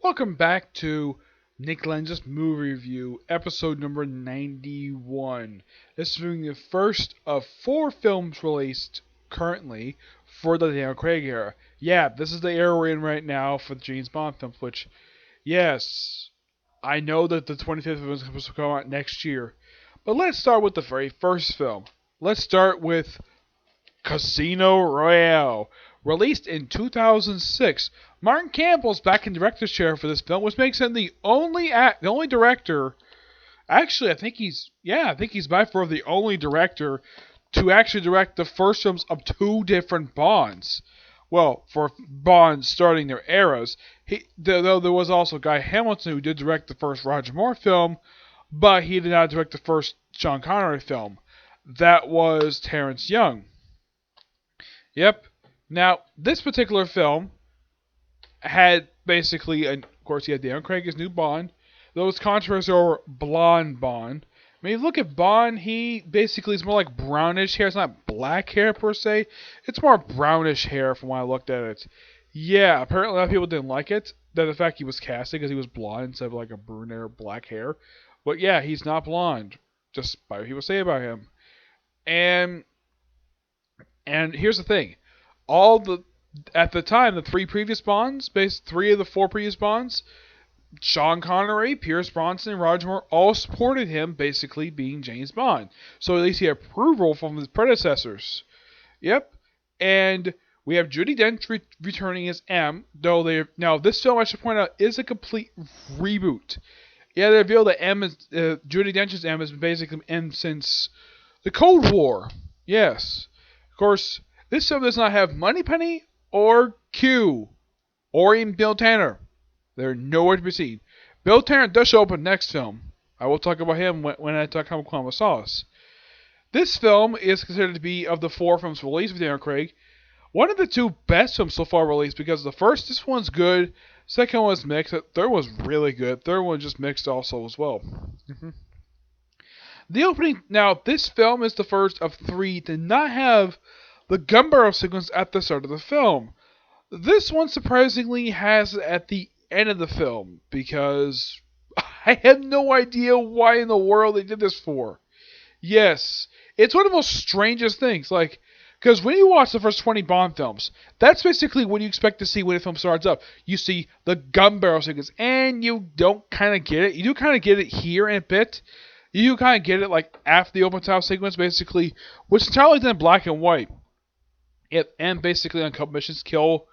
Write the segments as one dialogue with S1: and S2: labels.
S1: Welcome back to Nick Lenz's movie review, episode number 91. This is being the first of four films released currently for the Daniel Craig era. Yeah, this is the era we're in right now for the James Bond films, which, yes, I know that the 25th film is supposed to come out next year. But let's start with the very first film. Let's start with Casino Royale. Released in 2006, Martin Campbell's back in director's chair for this film, which makes him the only director. Actually, I think he's by far the only director to actually direct the first films of two different Bonds. Well, for Bonds starting their eras, though there was also Guy Hamilton who did direct the first Roger Moore film, but he did not direct the first Sean Connery film. That was Terrence Young. Yep. Now, this particular film had basically, and of course, he had Daniel Craig as new Bond. There was controversy over blonde Bond. I mean, look at Bond. He basically is more like brownish hair. It's not black hair per se. It's more brownish hair from when I looked at it. Yeah, apparently a lot of people didn't like it. That the fact he was casted because he was blonde instead of like a brunette black hair. But yeah, he's not blonde. Just by what people say about him. And here's the thing. All the At the time, the three of the four previous Bonds, Sean Connery, Pierce Brosnan, and Roger Moore all supported him basically being James Bond. So at least he had approval from his predecessors. Yep. And we have Judi Dench returning as M, now this film, I should point out, is a complete reboot. Yeah, they reveal that Judi Dench's M has been basically M since the Cold War. Yes. Of course, this film does not have Moneypenny or Q or even Bill Tanner. They're nowhere to be seen. Bill Tanner does show up in the next film. I will talk about him when I talk about Quantum of Solace. This film is considered to be, of the four films released with Daniel Craig, one of the two best films so far released, because this one's good, second one was mixed, the third was really good, third one just mixed also as well. The opening, now this film is the first of three to not have the gun barrel sequence at the start of the film. This one surprisingly has it at the end of the film, because I have no idea why in the world they did this for. Yes, it's one of the most strangest things, because when you watch the first 20 Bond films, that's basically what you expect to see when a film starts up. You see the gun barrel sequence, and you don't kind of get it. You do kind of get it here in a bit. You do kind of get it after the open top sequence, basically, which is entirely done in black and white. And basically on couple missions kill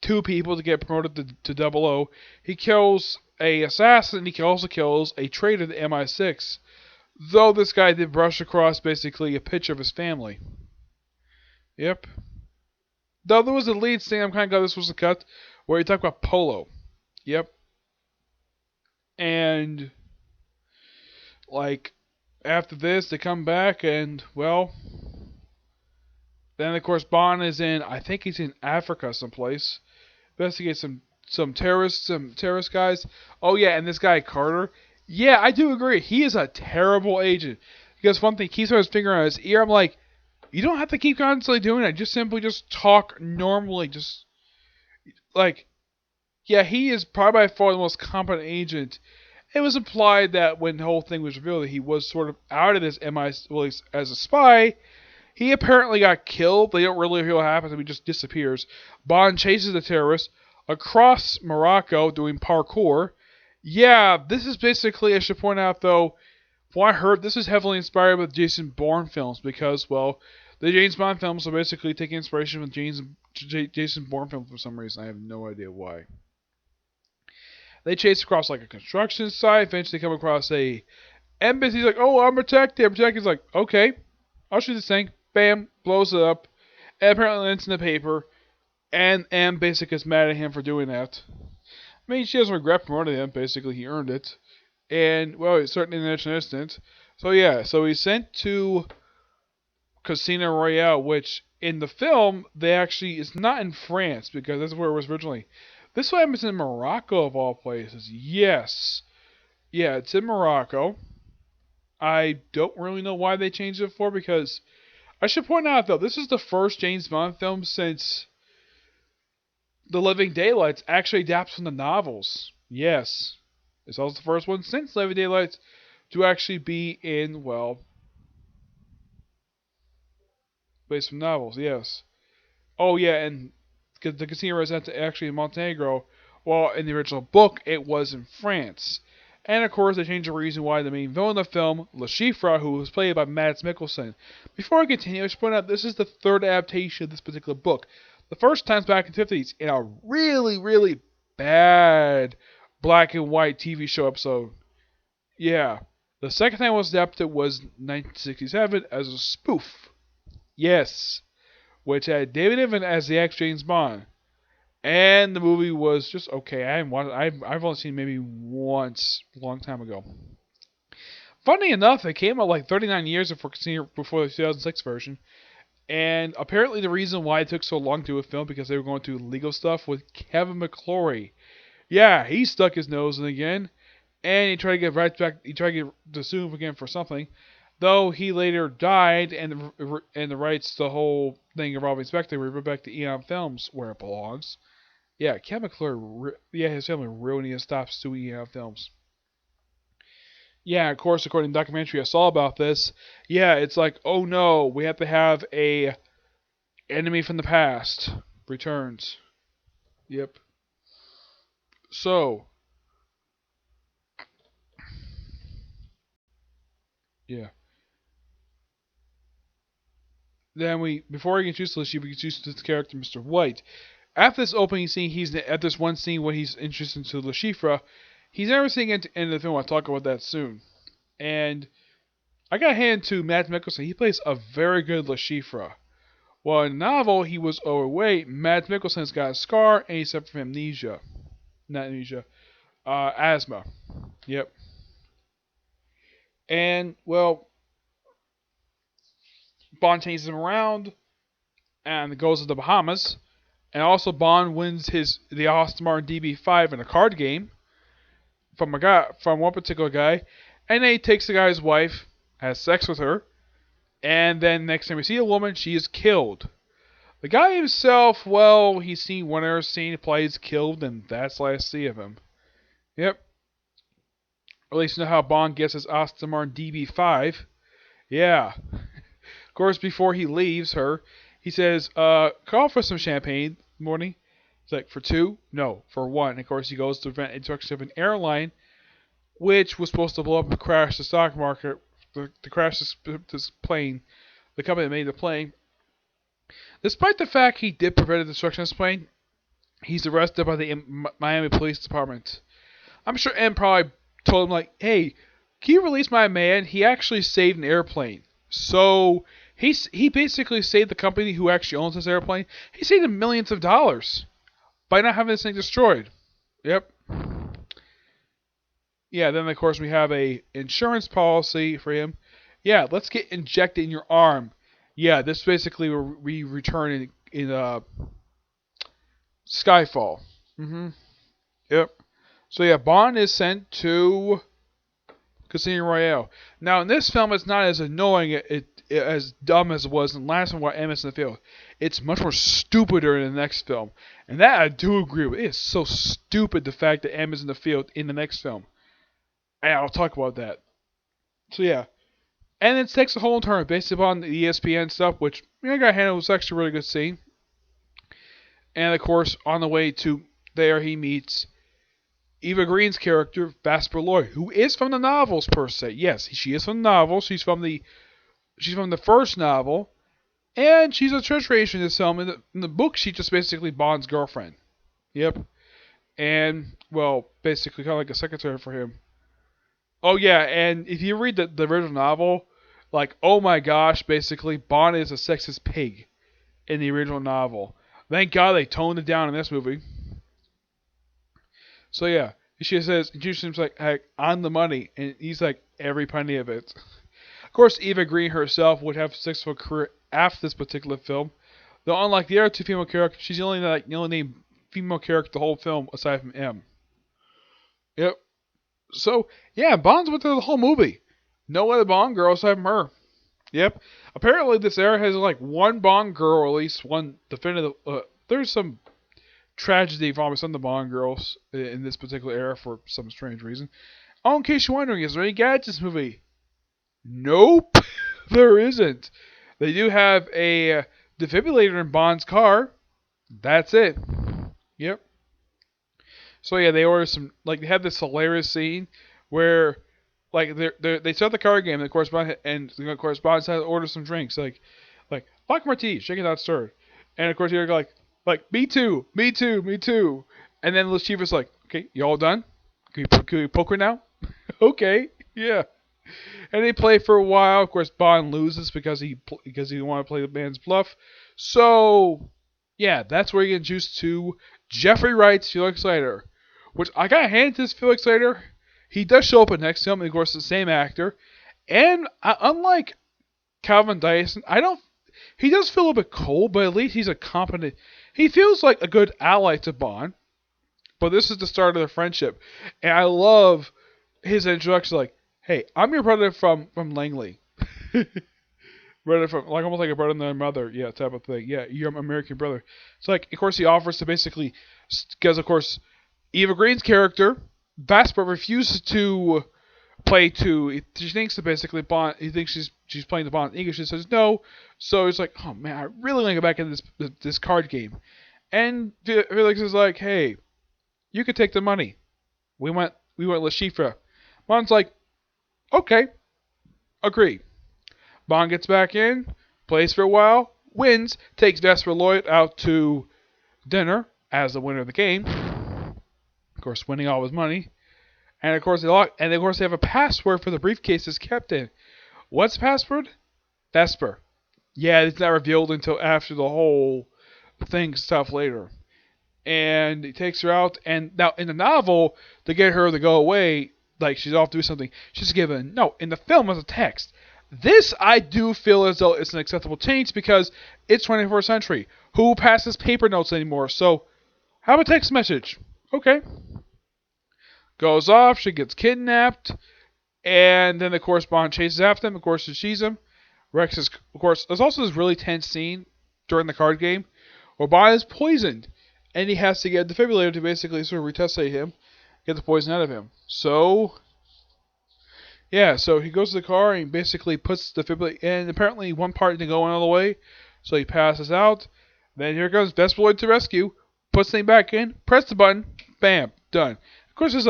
S1: two people to get promoted to 00. He kills a assassin. He also kills a traitor to the MI6. Though this guy did brush across basically a picture of his family. Yep. Though there was a lead scene, I'm kind of glad this was a cut, where he talked about polo. Yep. And after this, they come back and, well, then of course Bond is I think he's in Africa someplace. Investigate some terrorists guys. Oh yeah, and this guy Carter. Yeah, I do agree. He is a terrible agent. Because one thing, he keeps his finger on his ear. I'm like, you don't have to keep constantly doing that. Just simply talk normally. Yeah, he is probably by far the most competent agent. It was implied that when the whole thing was revealed that he was sort of out of this MI as a spy. He apparently got killed. They don't really reveal what happens. He just disappears. Bond chases the terrorist across Morocco doing parkour. Yeah, this is basically, I should point out though, from what I heard, this is heavily inspired with Jason Bourne films because, well, the James Bond films are basically taking inspiration from Jason Bourne films for some reason. I have no idea why. They chase across a construction site. Eventually come across a embassy. He's like, oh, I'm protected. He's like, okay, I'll shoot this thing. Bam, blows it up. And apparently it's in the paper. And basically is mad at him for doing that. I mean, she doesn't regret promoting him. Basically, he earned it. And, well, he's certainly an international incident. So, yeah. So, he's sent to Casino Royale, which, in the film, they actually, is not in France, because that's where it was originally. This one is in Morocco, of all places. Yes. Yeah, it's in Morocco. I don't really know why they changed it for, because I should point out, though, this is the first James Bond film since The Living Daylights actually adapts from the novels. Yes. It's also the first one since Living Daylights to actually be in, well, based from novels, yes. Oh, yeah, and the casino is actually in Montenegro. Well, in the original book, it was in France. And of course, they changed the reason why the main villain of the film, Le Chiffre, who was played by Mads Mikkelsen. Before I continue, I should point out this is the third adaptation of this particular book. The first time's back in the 50s in a really, really bad black and white TV show episode. Yeah. The second time it was adapted was 1967 as a spoof. Yes. Which had David Niven as the ex James Bond. And the movie was just okay. I've only seen it maybe once, a long time ago. Funny enough, it came out like 39 years before the 2006 version. And apparently the reason why it took so long to do a film because they were going through legal stuff with Kevin McClory. Yeah, he stuck his nose in again, and he tried to get right back. He tried to get to sue him again for something, though he later died, and the rights, the whole thing involving Spectre, were put back to Eon Films where it belongs. Yeah, Kevin McClure, his family really need to stop suing Eon Films. Yeah, of course, according to the documentary I saw about this, yeah, it's like, oh no, we have to have a enemy from the past returns. Yep. So, yeah. Then before we introduce Lishy, we introduce this character, Mr. White. After this opening scene, he's at this one scene when he's introduced into Le Chiffre. He's never seen it at the end of the film. I'll talk about that soon. And I got to hand to Matt Mikkelsen. He plays a very good Le Chiffre. Well, in the novel, he was overweight. Matt Mikkelsen's got a scar, and he suffered from amnesia. Not amnesia. Asthma. Yep. And, well, Bond chases him around and goes to the Bahamas. And also, Bond wins the Aston Martin DB5 in a card game from one particular guy, and then he takes the guy's wife, has sex with her, and then next time we see a woman, she is killed. The guy himself, well, he's seen one other scene, plays killed, and that's the last see of him. Yep. At least you know how Bond gets his Aston Martin DB5. Yeah. Of course, before he leaves her, he says, call for some champagne morning. He's like, for two? No, for one. And of course, he goes to prevent introduction of an airline, which was supposed to blow up and crash the stock market, to crash this plane, the company that made the plane. Despite the fact he did prevent the destruction of this plane, he's arrested by the Miami Police Department. I'm sure M probably told him, like, hey, can you release my man? He actually saved an airplane. So he basically saved the company who actually owns this airplane. He saved them millions of dollars by not having this thing destroyed. Yep. Yeah, then of course we have a insurance policy for him. Yeah, let's get injected in your arm. Yeah, this basically will return in Skyfall. Yep. So yeah, Bond is sent to Casino Royale. Now in this film, it's not as annoying, as dumb as it was in the last one, where Emmett's in the field. It's much more stupider in the next film, and that I do agree with. It is so stupid the fact that Emmett's in the field in the next film. And I'll talk about that. So yeah, and it takes a whole turn based upon the ESPN stuff, which I got handled. Was actually a really good scene. And of course, on the way to there, he meets Eva Green's character, Vesper Lloyd, who is from the novels per se. Yes, she is from the novels. She's from the first novel, and she's a treasure agent in this film. In the book, she's just basically Bond's girlfriend. Yep. And, well, basically kind of like a secretary for him. Oh yeah, and if you read the original novel, like, oh my gosh, basically Bond is a sexist pig in the original novel. Thank God they toned it down in this movie. So yeah, she says, Justin's like, hey, on the money, and he's like, every penny of it. Of course, Eva Green herself would have a successful career after this particular film, though unlike the other two female characters, she's the only named female character the whole film aside from M. Yep. So yeah, Bond's with her the whole movie. No other Bond girl aside from her. Yep. Apparently, this era has like one Bond girl, or at least one definitive. There's some tragedy for some of the Bond girls in this particular era for some strange reason. Oh, in case you're wondering, is there any gadgets in this movie? Nope, there isn't. They do have a defibrillator in Bond's car. That's it. Yep. So yeah, they order some. Like they have this hilarious scene where, like they start the card game. And the correspondent has to order some drinks. Like vodka martini, shaken not stirred. And of course you're like me too, me too, me too. And then the chief is like, okay, you all done? Can we poker now? Okay, yeah. And they play for a while. Of course, Bond loses because he didn't want to play the man's bluff. So, yeah, that's where you get introduced to Jeffrey Wright's Felix Leiter, which I got to hand to this Felix Leiter. He does show up in next film, and of course, the same actor. And unlike Calvin Dyson, he does feel a little bit cold, but at least he's a competent. He feels like a good ally to Bond. But this is the start of their friendship, and I love his introduction. Like, hey, I'm your brother from Langley. Brother from, like, almost like a brother and their mother, yeah, type of thing. Yeah, you're my American brother. It's like, of course, he offers to basically, because of course, Eva Green's character, Vesper, refuses to play to. She thinks that basically Bond. He thinks she's playing the Bond in English. She says no. So he's like, oh man, I really want to get back into this card game. And Felix is like, hey, you could take the money. We want Le Chiffre. Bond's like, okay, agree. Bond gets back in, plays for a while, wins, takes Vesper Lloyd out to dinner as the winner of the game. Of course, winning all his money. And of course, they have a password for the briefcase that's kept in. What's the password? Vesper. Yeah, it's not revealed until after the whole thing stuff later. And he takes her out, and now in the novel, to get her to go away, like she's off doing something, she's given a note. In the film, as a text. This, I do feel as though it's an acceptable change because it's 21st century. Who passes paper notes anymore? So, have a text message. Okay. Goes off, she gets kidnapped, and then the correspondent chases after him. Of course, she sees him. Rex is, of course, there's also this really tense scene during the card game where Bond is poisoned, and he has to get a defibrillator to basically sort of resuscitate him, get the poison out of him. So, yeah, so he goes to the car and basically puts the defibrillator, and apparently one part didn't go in all the way, so he passes out. Then here comes Vesper Lloyd to rescue, puts the thing back in, press the button, bam, done. Of course, this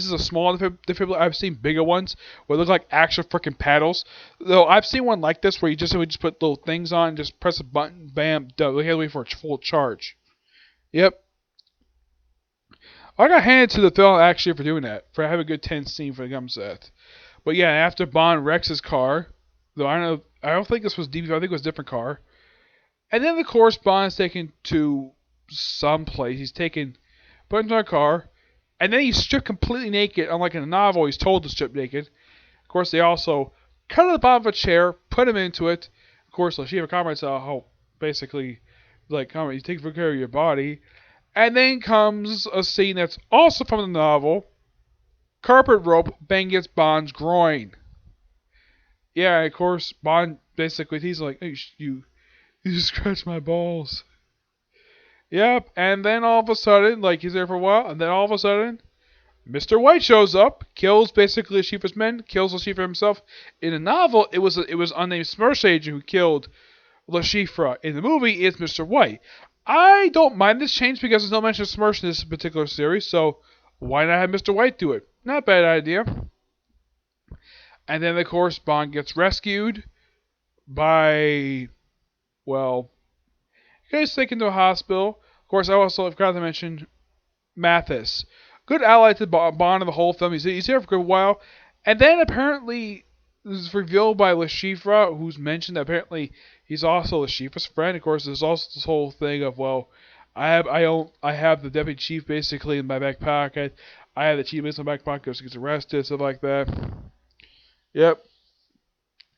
S1: is a small defibrillator. I've seen bigger ones where they look like actual freaking paddles. Though I've seen one like this where you just put little things on, just press a button, bam, done. We had to wait for a full charge. Yep. I got handed to the film actually for doing that, for having a good tense scene for the gum set. But yeah, after Bond wrecks his car, though I don't think this was DB, I think it was a different car. And then of course Bond's taken to some place. He's put into a car. And then he's stripped completely naked. Unlike in the novel, he's told to strip naked. Of course, they also cut at the bottom of a chair, put him into it. Of course, Shiva comments how basically, like, you take good care of your body. And then comes a scene that's also from the novel. Carpet rope bang gets Bond's groin. Yeah, of course, Bond basically, he's like, hey, you scratched my balls. Yep, and then all of a sudden, like he's there for a while, and then all of a sudden, Mr. White shows up, kills basically Le Chiffre's men, kills Le Chiffre himself. In the novel, it was unnamed Smurfs agent who killed Le Chiffre. In the movie, it's Mr. White. I don't mind this change because there's no mention of Smurfs in this particular series, so why not have Mr. White do it? Not a bad idea. And then, of course, Bond gets rescued by, well, he gets taken to a hospital. Of course, I also forgot to mention Mathis. Good ally to Bond in the whole film. He's here for a good while. And then apparently, this is revealed by Le Chiffre, who's mentioned that apparently he's also Le Chiffre's friend. Of course, there's also this whole thing of, well, I have the deputy chief basically in my back pocket. I have the chief in my back pocket because he gets arrested, stuff like that. Yep.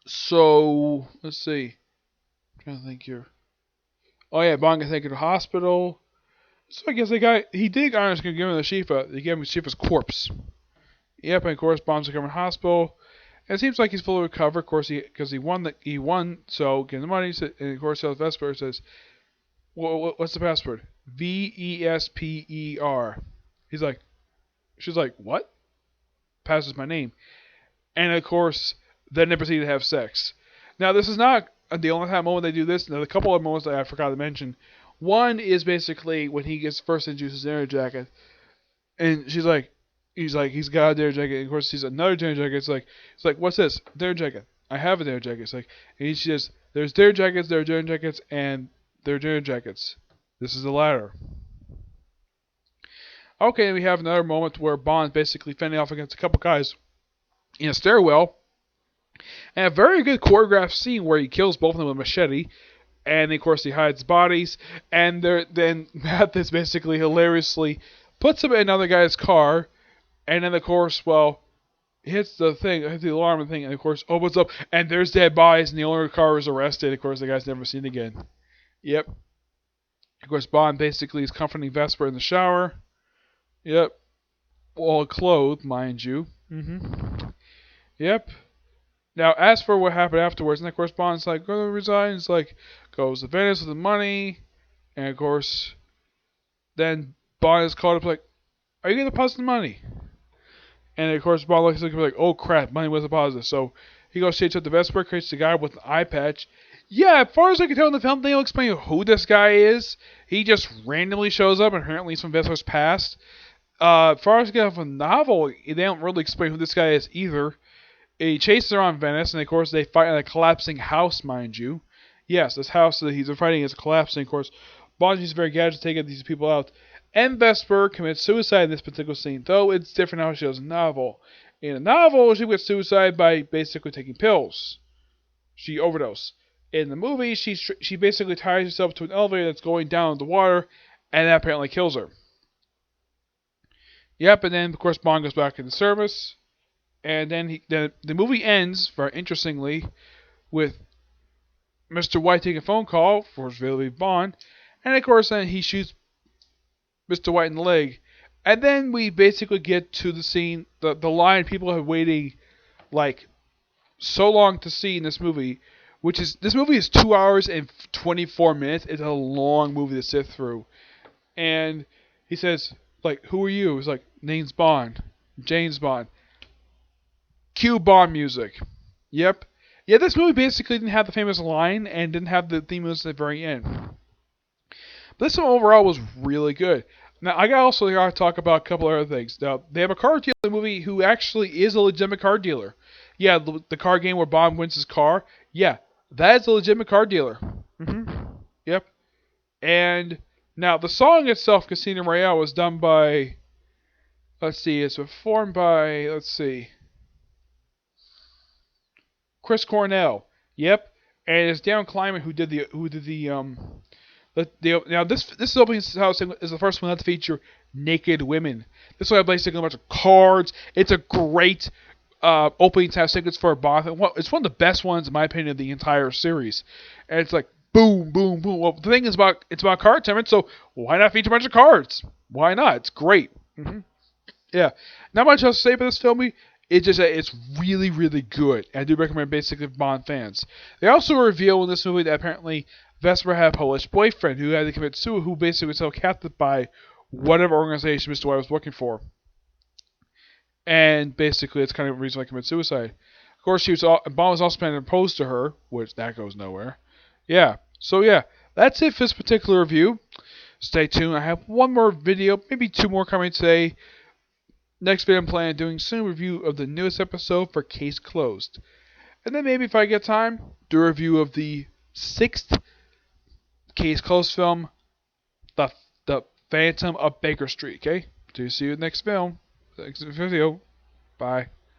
S1: So, let's see. I'm trying to think here. Oh yeah, Bond gets taken to the hospital. So I guess he did honestly give him Le Chiffre. They gave him Le Chiffre's corpse. Yep, and of course Bond's coming to the hospital. And it seems like he's fully recovered, of course, because he won, so getting the money. And of course, Vesper says, well, what's the password? Vesper. He's like, she's like, what? Passes my name. And of course, then they proceed to have sex. Now, this is not the only time moment they do this. There's a couple of moments that I forgot to mention. One is basically when he gets first introduced his dinner jacket, and she's like, he's got a dinner jacket. And of course, he's another dinner jacket. It's like, what's this? Dinner jacket. I have a dinner jacket. It's like, and she says, there's dinner jackets, there are dinner jackets, and there are dinner jackets. This is the latter. Okay, we have another moment where Bond's basically fending off against a couple guys in a stairwell, and a very good choreographed scene where he kills both of them with a machete, and of course he hides bodies, and then Mathis basically hilariously puts him in another guy's car, and then of course, well, hits the thing, hits the alarm thing, and of course opens up, and there's dead bodies, and the owner of the car is arrested. Of course, the guy's never seen again. Yep. Of course, Bond basically is comforting Vesper in the shower. Yep. All clothed, mind you. Yep. Now, as for what happened afterwards, and of course, Bond's like, go to resign. It's like, goes to Venice with the money, and of course, then Bond is called up like, are you going to deposit the money? And of course, Bond looks like, oh crap, money was deposited. So he goes straight to the Vesper, creates the guy with an eye patch. Yeah, as far as I can tell in the film, they don't explain who this guy is. He just randomly shows up, and apparently he's from Vesper's past. As far as I can tell from the novel, they don't really explain who this guy is either. He chases around Venice, and of course they fight in a collapsing house, mind you. Yes, this house that he's fighting is collapsing. Of course, Bond is very gadget to take these people out. And Vesper commits suicide in this particular scene, though it's different how she does in the novel. In the novel, she commits suicide by basically taking pills. She overdosed. In the movie, she basically ties herself to an elevator that's going down the water, and that apparently kills her. Yep, and then of course Bond goes back into service, and then the movie ends, very interestingly, with Mr. White taking a phone call for his really Bond, and of course then he shoots Mr. White in the leg, and then we basically get to the scene, the line people have waiting like so long to see in this movie, which is, this movie is 2 hours and 24 minutes. It's a long movie to sit through, and he says, like, who are you? It's like, name's Bond, James Bond. Cue Bond music. Yep. Yeah, this movie basically didn't have the famous line and didn't have the theme music at the very end. But this one overall was really good. Now, I also got to talk about a couple other things. Now, they have a car dealer in the movie who actually is a legitimate car dealer. Yeah, the car game where Bond wins his car. Yeah, that is a legitimate car dealer. Yep. And now, the song itself, Casino Royale, was done by, it's performed by, Chris Cornell. Yep. And it's Dan Kleiman who did now this opening house is the first one to feature naked women. This will have basically a bunch of cards. It's a great opening house sequence for a Bond. It's one of the best ones in my opinion of the entire series. And it's like boom, boom, boom. Well, the thing is it's about card tournament, so why not feature a bunch of cards? Why not? It's great. Yeah. Not much else to say about this film. It's really, really good. I do recommend basically Bond fans. They also reveal in this movie that apparently Vesper had a Polish boyfriend who had to commit suicide, who basically was held captive by whatever organization Mr. White was working for. And basically, it's kind of the reason why he committed suicide. Of course, Bond was also planning to propose to her, which that goes nowhere. Yeah. So yeah, that's it for this particular review. Stay tuned. I have one more video, maybe two more coming today. Next video I'm planning on doing soon, review of the newest episode for Case Closed. And then maybe if I get time, do a review of the 6th Case Closed film, The Phantom of Baker Street, okay? See you in the next film. Next video. Bye.